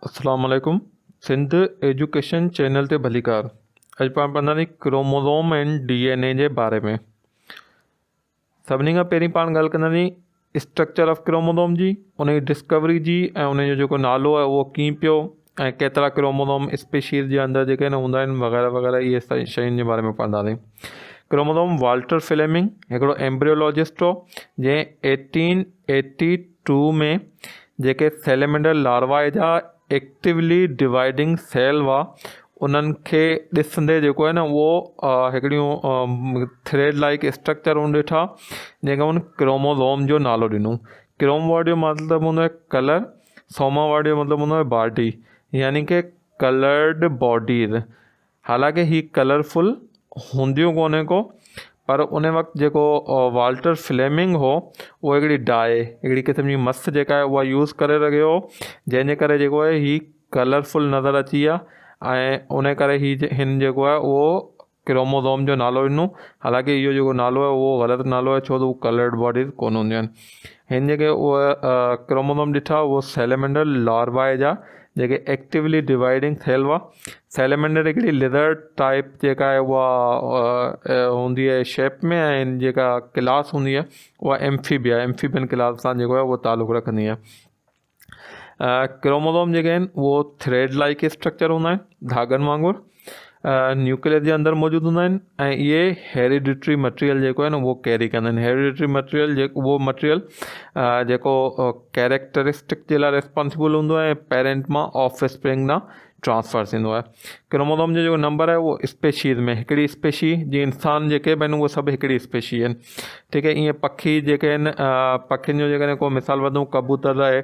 अस्सलाम वालेकुम। Sindh education channel ते भलीकार। अॼु पाण पढ़ंदासीं क्रोमोज़ोम एंड DNA जे बारे में। सभिनी खां पहिरीं पाण ॻाल्हि कंदासीं स्ट्रक्चर ऑफ क्रोमोज़ोम जी, उन जी डिस्कवरी जी ऐं उन जो जेको नालो आहे उहो कीअं पियो ऐं केतिरा क्रोमोज़ोम स्पीशीज़ जे अंदरि जेके हूंदा आहिनि वग़ैरह वग़ैरह इहे शयुनि जे बारे में पढ़ंदासीं। क्रोमोज़ोम वाल्टर फ्लेमिंग हिकिड़ो एम्ब्रियोलॉजिस्ट हो जंहिं 1882 में जेके सैलेमेंडर लार्वाए जा एक्टिवली डिवाइडिंग सेल हुआ उन्हनि खे ॾिसंदे जेको आहे न उहो हिकिड़ियूं थ्रेड लाइक स्ट्रक्चर ॾिठा जंहिंखे उन क्रोमोज़ोम जो नालो ॾिनो। क्रोम वर्ड जो मतिलबु हूंदो आहे कलर, सोमा वर्ड जो मतिलबु हूंदो आहे बॉडी, यानी कि कलर्ड बॉडीज़। हालांकि ही कलरफुल हूंदियूं कोन्हे को, पर उन वक़्तु जेको वाल्टर फ्लेमिंग हो उहो हिकिड़ी डाए, हिकिड़ी क़िस्म जी मस जेका आहे उहा यूज़ करे रहियो हो, जंहिंजे करे जेको आहे ही कलरफुल नज़र अची विया ऐं उन करे हिन जेको आहे उहो क्रोमोज़ोम जो नालो ॾिनो। हालांकि इहो जेको नालो आहे उहो ग़लति नालो आहे, छो त उहो कलर्ड बॉडीज़ कोन हूंदियूं आहिनि। हिन जेके उहे क्रोमोज़ोम ॾिठा उहो सैलेमेंडर लार्वाए जा जेके एक्टिवली डिवाइडिंग सेल हुआ। सैलेमेंडर हिकिड़ी लिदर टाइप जेका आहे उहा हूंदी आहे शेप में, ऐं जेका क्लास हूंदी आहे उहा एम्फीबियन क्लास सां जेको आहे उहो तालुक़ु रखंदी आहे। क्रोमोज़ोम जेके आहिनि उहो थ्रेड लाइक स्ट्रक्चर हूंदा आहिनि, धागनि वांगुरु न्यूक्लियस जे अंदरि मौजूदु हूंदा आहिनि ऐं इहे हेरिडिटरी मटीरियल जेको आहे न उहो कैरी कंदा आहिनि। हेरिडिटरी मटीरियल उहो मटीरियल जेको कैरेक्टरिस्टिक जे लाइ रिस्पॉन्सिबल हूंदो आहे ऐं पेरेंट मां ऑफ स्प्रिंग ॾांहुं ट्रांसफर थींदो आहे। क्रोमोज़ोम जो जेको नंबर आहे उहो स्पेशीज़ में हिकिड़ी स्पेशी जीअं इंसान जेके बि आहिनि उहे सभु हिकिड़ी स्पेशी आहिनि। ठीकु आहे, ईअं पखी जेके आहिनि पखियुनि जो जेकॾहिं को मिसाल वठूं कबूतर आहे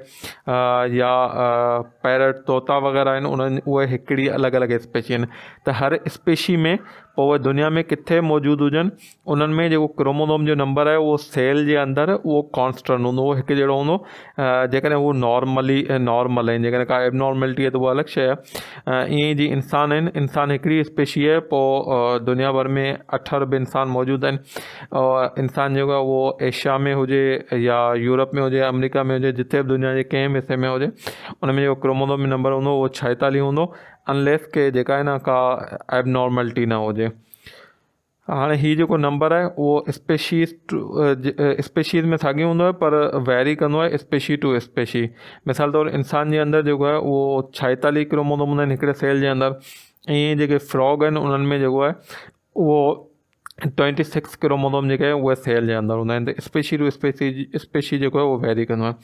या पैरट तोता वग़ैरह आहिनि, उन्हनि उहे हिकिड़ी अलॻि अलॻि स्पेशी आहिनि। त हर स्पेशी में पोइ उहे दुनिया में किथे मौजूदु हुजनि उन्हनि में जेको क्रोमोज़ोम जो नंबर आहे उहो सेल जे अंदरि उहो कॉन्स्टेंट हूंदो, उहो हिकु जहिड़ो हूंदो। जेकॾहिं उहो नॉर्मल आहिनि, जेकॾहिं का एबनॉर्मेलिटी आहे त उहा अलॻि शइ आहे। ईअं ई जी इंसान आहिनि, इंसान हिकिड़ी स्पेशी आहे, पोइ दुनिया भर में 8 अरब इंसान मौजूदु आहिनि। इंसान जेको आहे उहो एशिया में हुजे या यूरोप में हुजे, अमेरिका में हुजे, जिथे बि दुनिया जे कंहिं बि हिसे में हुजे, उन में जेको क्रोमोज़ोम जो नंबर हूंदो उहो 46 हूंदो, अनलेस के जेका आहे न का एबनॉर्मेलिटी न हुजे। हाणे हीउ जेको नंबर आहे उहो स्पेशीज़ में साॻियो हूंदो आहे, पर वेरी कंदो आहे स्पेशी टू स्पेशी। मिसाल तौरु इंसान जे अंदरि जेको आहे उहो 46 क्रोमोज़ोम हूंदा आहिनि हिकिड़े सेल जे अंदरि। ईअं जेके फ्रॉग आहिनि उन्हनि में जेको आहे उहो 26 क्रोमोज़ोम जेके आहे उहे सेल जे अंदरि हूंदा आहिनि। त स्पेशी टू स्पेशी जेको आहे उहो वेरी कंदो आहे।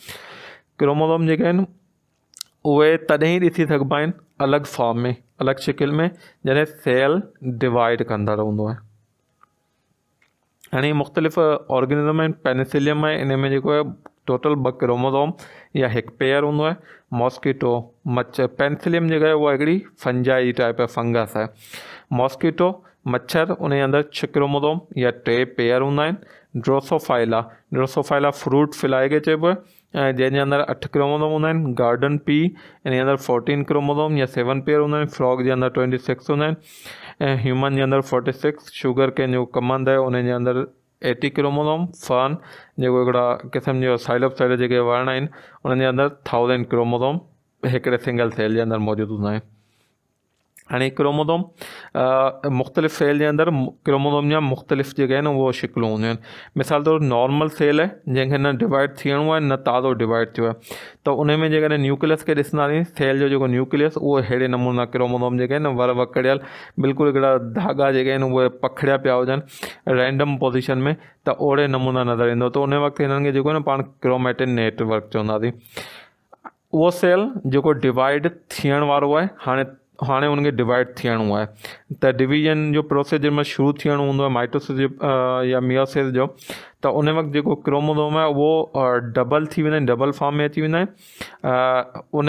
क्रोमोज़ोम जेके आहिनि उहे तॾहिं ई ॾिसी सघिबा आहिनि अलॻि फॉर्म में, अलॻि शिकिल में, जॾहिं सेल डिवाइड कंदड़ हूंदो आहे। हाणे मुख़्तलिफ़ ऑर्गेनिज़म आहिनि, पेनिसिलियम आहे, इन में जेको आहे टोटल 2 क्रोमोज़ोम या हिकु पेयर हूंदो आहे। मॉस्किटो मच्छर, पेनिसिलियम जेका आहे उहा हिकिड़ी फंजाई टाइप आहे, फंगस आहे। मॉस्किटो मच्छर, उन जे अंदरि 6 क्रोमोज़ोम या 3 पेयर हूंदा आहिनि। ड्रोसोफाइला फ्रूट फ्लाई खे चइबो आहे ऐं जंहिंजे अंदरि 8 क्रोमोज़ोम हूंदा आहिनि। गार्डन पी, इन जे अंदरि 14 क्रोमोज़ोम या 7 पेयर हूंदा आहिनि। फ्रॉग जे अंदरि 26 हूंदा आहिनि ऐं ह्यूमन जे अंदरि 46। शुगर केन जो कमंद आहे उन जे अंदरि 80 क्रोमोज़ोम। फर्न जेको हिकिड़ा क़िस्म जो साइलोप्सिडा जेके वण आहिनि उन्हनि जे अंदरि 1000 क्रोमोज़ोम हिकिड़े सिंगल सेल जे अंदरि मौजूदु हूंदा आहिनि। हाणे क्रोमोज़ोम मुख़्तलिफ़ सेल जे अंदरि क्रोमोज़ोम जा मुख़्तलिफ़ जेके आहिनि उहो शिकिलूं हूंदियूं आहिनि। मिसाल तौरु नॉर्मल सेल आहे जंहिंखे न डिवाइड थियणो आहे न ताज़ो डिवाइड थियो आहे, त उन में जेकॾहिं न्यूक्लियस खे ॾिसंदासीं, सेल जो जेको न्यूक्लियस उहो अहिड़े नमूने क्रोमोज़ोम जेके आहिनि वर वकड़ियल बिल्कुलु हिकिड़ा धागा जेके आहिनि उहे पखिड़िया पिया हुजनि रैंडम पोज़ीशन में, त ओड़े नमूना नज़र ईंदो। त उन वक़्तु हिननि खे जेको आहे न पाण क्रोमेटिन नेटवर्क चवंदासीं। उहो सेल जेको डिवाइड थियण वारो आहे, हाणे उनखे डिवाइड थियणो आहे, त डिवीजन जो प्रोसेस जंहिंमहिल शुरू थियणो हूंदो आहे माइटोसिस या मियोसिस जो, त उन वक़्तु जेको क्रोमोज़ोम आहे उहो डबल थी वेंदा आहिनि, डबल फॉर्म में अची वेंदा आहिनि। उन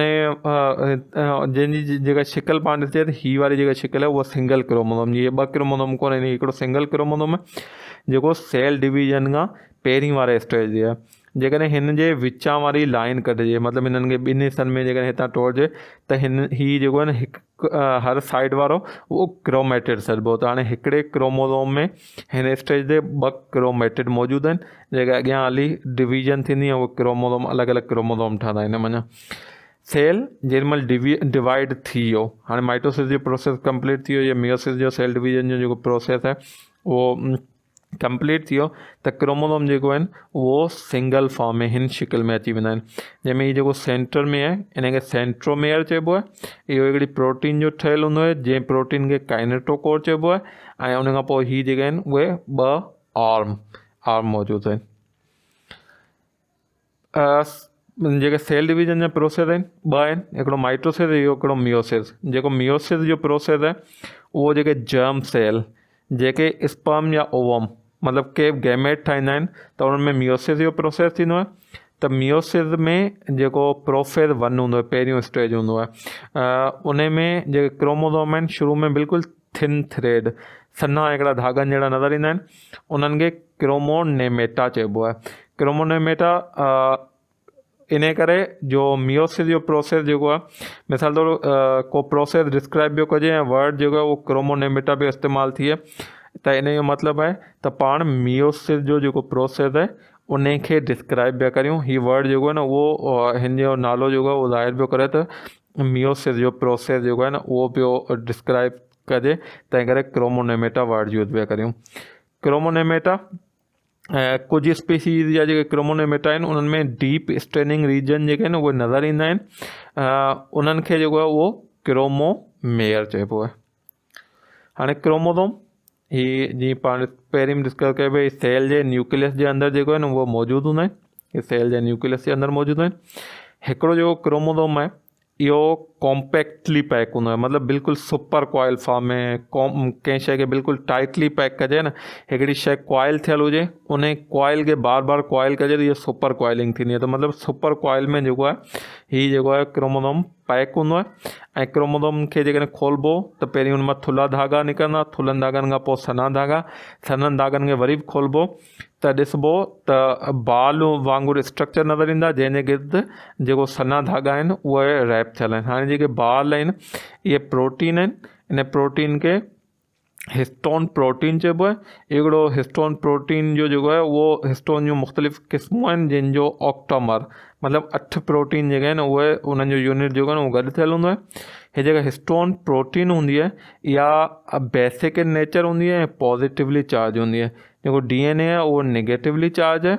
जंहिंजी जेका शिकिल पाण ॾिसे त हीअ वारी जेका शिकिल आहे उहा सिंगल क्रोमोज़ोम जी, 2 क्रोमोज़ोम कोन्हे, हिकिड़ो सिंगल क्रोमोज़ोम आहे जेको सेल डिवीजन खां पहिरीं वारे स्टेज ते आहे। जेकॾहिं हिन जे विचां वारी लाइन कटिजे, मतिलबु हिननि खे ॿिनि हिसनि में जेकॾहिं हितां तोड़िजे, त हीउ जेको आहे न हिकु हर साइड वारो उहो क्रोमेटिड सॾिबो। त हाणे हिकिड़े क्रोमोज़ोम में हिन स्टेज ते 2 क्रोमेटिड मौजूदु आहिनि, जेके अॻियां हली डिवीजन थींदी आहे उहो क्रोमोज़ोम अलॻि अलॻि क्रोमोज़ोम ठहंदा आहिनि। माना सेल जेॾीमहिल डिवाइड थी वियो, हाणे माइटोसिस जो प्रोसेस कंप्लीट थी वियो या मियोसिस जो सेल डिवीजन जो जेको प्रोसेस आहे उहो कंप्लीट थी वियो, त क्रोमोसोम जेको आहिनि उहो सिंगल फॉर्म में हिन शिकिल में अची वेंदा आहिनि, जंहिंमें हीउ जेको सेंटर में आहे इनखे सेंट्रोमेयर चइबो आहे। इहो हिकिड़ी प्रोटीन जो ठहियलु हूंदो आहे, जंहिं प्रोटीन खे काइनेटोकोर चइबो आहे, ऐं उन खां पोइ हीअ जेके आहिनि उहे ॿ आर्म मौजूदु आहिनि। जेके सेल डिवीजन जा प्रोसेस आहिनि ॿ आहिनि, हिकिड़ो माइटोसिस, हिकिड़ो मियोसिस। जेको मियोसिस जो प्रोसेस आहे उहो जेके जर्म सेल जेके स्पर्म या ओवम मतिलबु के गैमेट ठाहींदा आहिनि त उन्हनि में मियोसिस जो प्रोसेस थींदो आहे। त मियोसिस में जेको प्रोफेज 1 हूंदो आहे, पहिरियों स्टेज हूंदो आहे, उन में जेके क्रोमोसोम आहिनि शुरू में बिल्कुलु थिन थ्रेड सन्हा हिकिड़ा धागनि जहिड़ा नज़र ईंदा आहिनि, उन्हनि खे क्रोमोनेमेटा चइबो आहे। क्रोमोनेमेटा इन करे जो मियोसिस जो प्रोसेस जेको आहे, मिसाल तौरु को प्रोसेस डिस्क्राइब पियो कजे ऐं वर्ड जेको आहे उहो क्रोमोनेमेटा बि इस्तेमालु थिए, त इन जो मतिलबु आहे त पाण मियोसिस जो जेको प्रोसेस आहे उन खे डिस्क्राइब पिया करियूं। हीअ वर्ड जेको आहे न उहो हिन जो नालो जेको आहे उहो ज़ाहिर पियो करे त मियोसिस जो प्रोसेस जेको आहे न उहो पियो डिस्क्राइब कजे, तंहिं करे क्रोमोनेमेटा वर्ड यूज़ पिया करियूं। क्रोमोनेमेटा कुझु स्पीसीज़ जा जेके क्रोमोनेमेटा आहिनि उन्हनि में डीप स्टेनिंग रीजन जेके आहिनि उहे नज़र ईंदा आहिनि, उन्हनि खे जेको आहे उहो क्रोमोमेयर चइबो आहे। हाणे क्रोमोसोम ही जीअं पाण पहिरीं डिस्कस कयो भई सेल जे न्यूक्लियस जे अंदरि जेको आहे न उहो मौजूदु हूंदा आहिनि, इहे सेल जे न्यूक्लियस जे अंदरि मौजूदु आहिनि। हिकिड़ो जेको क्रोमोसोम आहे इहो कॉम्पैक्टली पैक हूंदो आहे, मतिलबु बिल्कुलु सुपर कॉइल फॉर्म में कंहिं शइ खे बिल्कुलु टाइटली पैक कजे न, हिकिड़ी शइ कॉइल थियलु हुजे उन कॉइल खे बार बार कॉइल कजे त इहो सुपर कॉइलिंग थींदी आहे, त मतिलबु सुपर कॉइल में जेको आहे हीअ जेको आहे क्रोमोसोम पैक हूंदो आहे। ऐं क्रोमोसोम खे जेकॾहिं खोलिबो त पहिरीं हुन मां थुल्हा धागा निकिरंदा, थुल्हनि धागनि खां पोइ सन्हा धागा, सन्हनि धागनि खे वरी बि खोलिबो त ॾिसबो त बाल वांगुरु स्ट्रक्चर नज़र ईंदा, जंहिंजे गिर्द जेको सन्हा धागा आहिनि उहे रैप थियल आहिनि। हाणे जेके बाल आहिनि इहे प्रोटीन आहिनि, इन प्रोटीन खे हिस्टोन प्रोटीन चइबो आहे। हिकिड़ो हिस्टोन प्रोटीन जो जेको आहे उहो हिस्टोन जूं मुख़्तलिफ़ क़िस्मूं आहिनि, जंहिंजो ऑक्टोमर मतिलबु 8 प्रोटीन जेके आहिनि उहे उन्हनि जो यूनिट जेको आहे न उहो गॾु थियलु हूंदो आहे। हीअ जेका हिस्टोन प्रोटीन हूंदी आहे इहा बेसिक इन नेचर हूंदी आहे ऐं पॉज़िटिवली चार्ज हूंदी आहे। जेको DNA आहे उहो नेगेटिवली चार्ज आहे।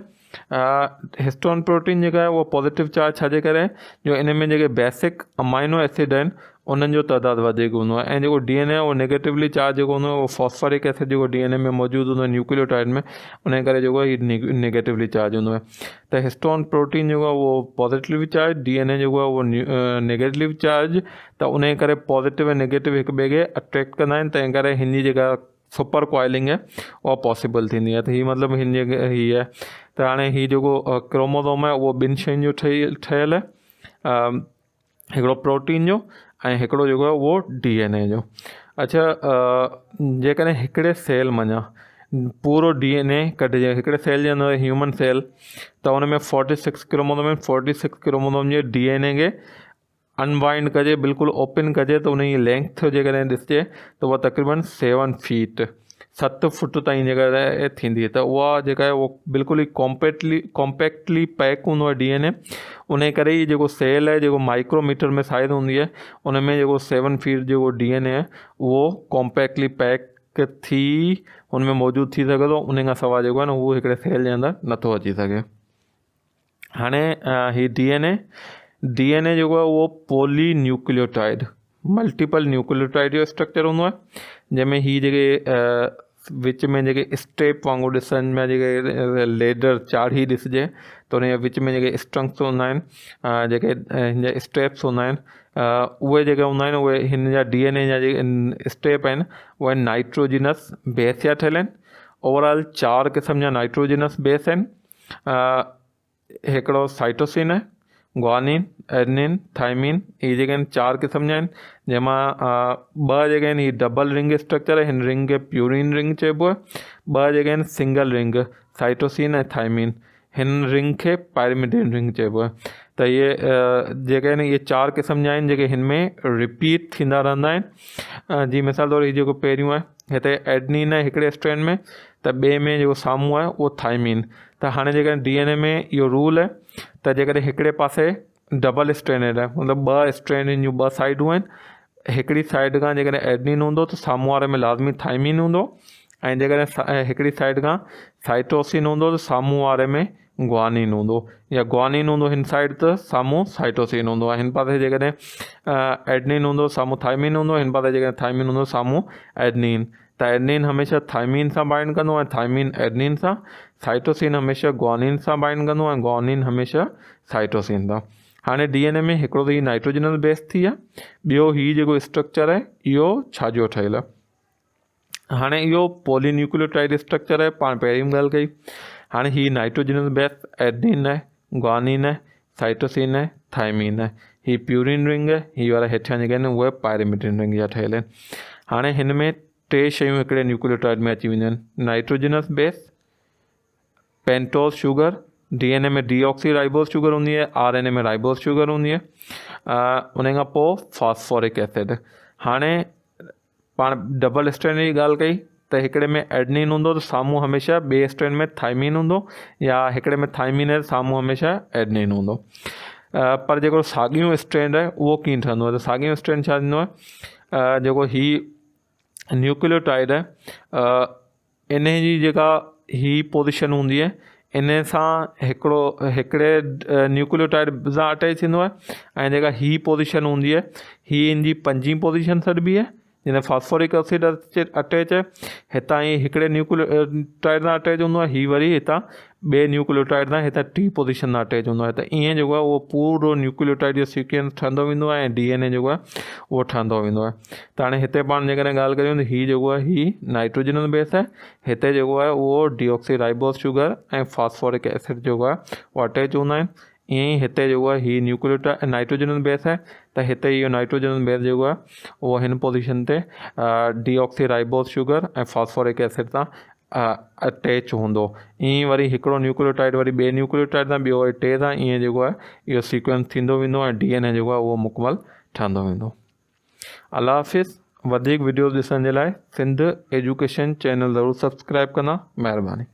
हिस्टोन प्रोटीन जेका आहे उहा पॉज़िटिव चार्ज छाजे करे आहे, जो इन में जेके बेसिक अमाइनो एसिड आहिनि उन्हनि जो तइदादु वधीक हूंदो आहे, ऐं जेको DNA आहे उहो नेगेटिवली चार्ज जेको हूंदो आहे उहो फॉस्फोरिक एसिड जेको DNA में मौजूदु हूंदो आहे न्यूक्लियोटाइड में, उन करे जेको आहे हीउ नेगेटिवली चार्ज हूंदो आहे। त हिस्टोन प्रोटीन जेको आहे उहो पॉज़िटिवली चार्ज, DNA जेको आहे उहो नेगेटिवली चार्ज, त उन करे पॉज़िटिव ऐं नेगेटिव हिक ॿिए खे अट्रैक्ट कंदा आहिनि, तंहिं करे हिन जी जेका सुपर कॉइलिंग आहे उहा पॉसिबल थींदी आहे। त हीअ मतिलबु हिन जेके हीअ आहे त हाणे हीअ जेको क्रोमोसोम आहे उहो ॿिनि शयुनि जो ठहियलु आहे, हिकिड़ो प्रोटीन जो ऐं हिकिड़ो जेको आहे उहो DNA जो। अच्छा, जेकॾहिं हिकिड़े सेल मञा पूरो DNA कढिजे हिकिड़े सेल जे अंदरि ह्यूमन सेल, त उन में 46 क्रोमोसोम आहिनि। 46 क्रोमोसोम जे DNA खे अनवाइंड कजे, बिल्कुलु ओपन कजे, त उन जी लेंथ जेकॾहिं ॾिसिजे त उहा तक़रीबन 7 फीट 7 फुट ताईं जेका थींदी, त उहा जेका आहे उहो बिल्कुलु ई कॉम्पैक्टली पैक हूंदो आहे DNA। उन करे ई जेको सेल आहे जेको माइक्रोमीटर में साइज़ हूंदी आहे, उन में जेको 7 फीट जेको DNA आहे उहो कॉम्पैक्टली पैक थी हुन में मौजूदु थी सघे थो, उन खां सवाइ जेको आहे न उहो हिकिड़े सेल जे अंदरि नथो अची सघे। हाणे हीअ DNA जेको आहे उहो पॉली न्यूक्लियोटाइड मल्टीपल न्यूक्लियोटाइड जो स्ट्रक्चर हूंदो आहे, जंहिंमें हीअ जेके विच में जेके स्टेप वांगुरु ॾिसण में जेके लेडर चाढ़ी ॾिसिजे त उन जे विच में जेके स्ट्रंक्स हूंदा आहिनि, जेके हिन जा स्टेप्स हूंदा आहिनि, उहे जेके हूंदा आहिनि उहे हिन जा DNA जा जेके स्टेप आहिनि उहे नाइट्रोजिनस बेस जा ठहियल आहिनि। ओवरऑल 4 क़िस्म जा नाइट्रोजिनस बेस आहिनि। हिकिड़ो साइटोसिन आहे, ग्वानिन, एडनिन, थाइमिन, इहे जेके आहिनि 4 क़िस्म जा आहिनि, जंहिंमां 2 जेके आहिनि हीअ डबल रिंग स्ट्रक्चर आहे, हिन रिंग खे प्यूरिन रिंग चइबो आहे। 2 जेके आहिनि सिंगल रिंग, साइटोसिन ऐं थाइमिन, हिन रिंग खे पायरिमिडिन रिंग चइबो आहे। त इहे जेके आहिनि इहे 4 क़िस्म जा आहिनि जेके हिन में रिपीट थींदा रहंदा आहिनि। जीअं मिसाल तौरु हीअ जेको पहिरियों आहे हिते एडनिन आहे हिकिड़े स्ट्रैंड में, त ॿिए में जेको साम्हूं आहे उहो थाइमिन। त हाणे जेकॾहिं DNA में इहो रूल आहे त जेकॾहिं हिकिड़े पासे डबल स्ट्रैंडेड आहे, मतिलबु 2 स्ट्रैंड जूं 2 साइडूं आहिनि। हिकिड़ी साइड खां जेकॾहिं एडनिन हूंदो त साम्हूं वारे में लाज़मी थाइमिन हूंदो, ऐं जेकॾहिं हिकिड़ी साइड खां साइटोसिन हूंदो त साम्हूं वारे में ग्वानिन हूंदो, या ग्वानिन हूंदो हिन साइड त साम्हूं साइटोसिन हूंदो आहे। हिन पासे जेकॾहिं एडनिन हूंदो साम्हूं थाइमिन हूंदो, हिन पासे जेकॾहिं थाइमिन हूंदो साम्हूं एडनिन। त एडनिन हमेशह थाइमिन सां बाइंड कंदो ऐं थाइमिन एडनिन सां। साइटोसिन हमेशह ग्वानिन सां बाइंड कंदो ऐं ग्वानिन हमेशह साइटोसिन सां। हाणे DNA में हिकिड़ो त हीउ नाइट्रोजनल बेस थी विया, ॿियो हीउ जेको स्ट्रक्चर आहे इहो छाजो ठहियलु आहे। हाणे इहो पॉलीन्यूक्लियोटाइड स्ट्रक्चर आहे, पाण पहिरीं ॻाल्हि कई। हाणे हीउ नाइट्रोजनल बेस एडनिन आहे, ग्वानिन आहे, साइटोसिन आहे, थाइमिन आहे। हीउ प्यूरिन रिंग आहे, हीअ वारा हेठियां जेके आहिनि उहे पायरिमिडिन रिंग जा ठहियल आहिनि। हाणे हिन में 3 शयूं हिकिड़े न्यूक्लियोटाइड में अची वेंदियूं आहिनि, nitrogenous base, pentose sugar, DNA में डीऑक्सी राइबोस शुगर हूंदी आहे, RNA में राइबोस शुगर हूंदी आहे, उन खां पोइ फॉस्फोरिक एसिड। हाणे पाण डबल स्ट्रैंड जी ॻाल्हि कई त हिकिड़े में एडनिन हूंदो त साम्हूं हमेशह ॿिए स्ट्रैंड में थाइमिन हूंदो, या हिकिड़े में थाइमिन आहे साम्हूं हमेशह एडनिन हूंदो। पर जेको साॻियो स्ट्रैंड आहे उहो कीअं ठहंदो आहे, त साॻियो स्ट्रैंड छा थींदो आहे, जेको हीउ न्यूक्लियोटाइड आहे, इन जी जेका ही पोजीशन हूंदी आहे, इन सां हिकिड़े न्यूक्लियोटाइड सां अटैच थींदो आहे, ऐं जेका ही पोजीशन हूंदी आहे ही इन जी 5वीं पोजीशन सॾिबी आहे, जिन फॉस्फोरिक एसिड अटैच आहे। हितां ही हिकिड़े न्यूक्लियोटाइड सां अटैच हूंदो आहे, ही वरी हितां ॿिए न्यूक्लियोटाइड सां हितां 3 पोजीशन सां अटैच हूंदो आहे। त ईअं जेको आहे उहो पूरो न्यूक्लियोटाइड जो सीक्वेंस ठहंदो वेंदो आहे, ऐं DNA जेको आहे उहो ठहंदो वेंदो आहे। त हाणे हिते पाण जेकॾहिं ॻाल्हि करियूं त हीउ जेको आहे ही नाइट्रोजनल बेस आहे, हिते जेको आहे उहो डीऑक्सी राइबोस शुगर ऐं फॉस्फोरिक एसिड जेको आहे उहो अटैच हूंदा आहिनि। ईअं ई हिते जेको आहे ही न्यूक्लियोटाइड नाइट्रोजनल बेस आहे, त हिते इहो नाइट्रोजनल बेस जेको आहे उहो हिन पोजीशन ते डीऑक्सी राइबोस शुगर ऐं फॉस्फोरिक एसिड सां अटैच हूंदो। ईअं वरी हिकिड़ो न्यूक्लियोटाइड वरी ॿिए न्यूक्लियोटाइड सां, ॿियो वरी 3 सां, ईअं जेको आहे इहो सीक्वेंस थींदो वेंदो, ऐं DNA जेको आहे उहो मुकमल ठहंदो वेंदो। अल्लाह हाफ़िज़। वधीक वीडियोज़ ॾिसण जे लाइ सिंध एजुकेशन चैनल ज़रूरु सब्सक्राइब कंदा, महिरबानी।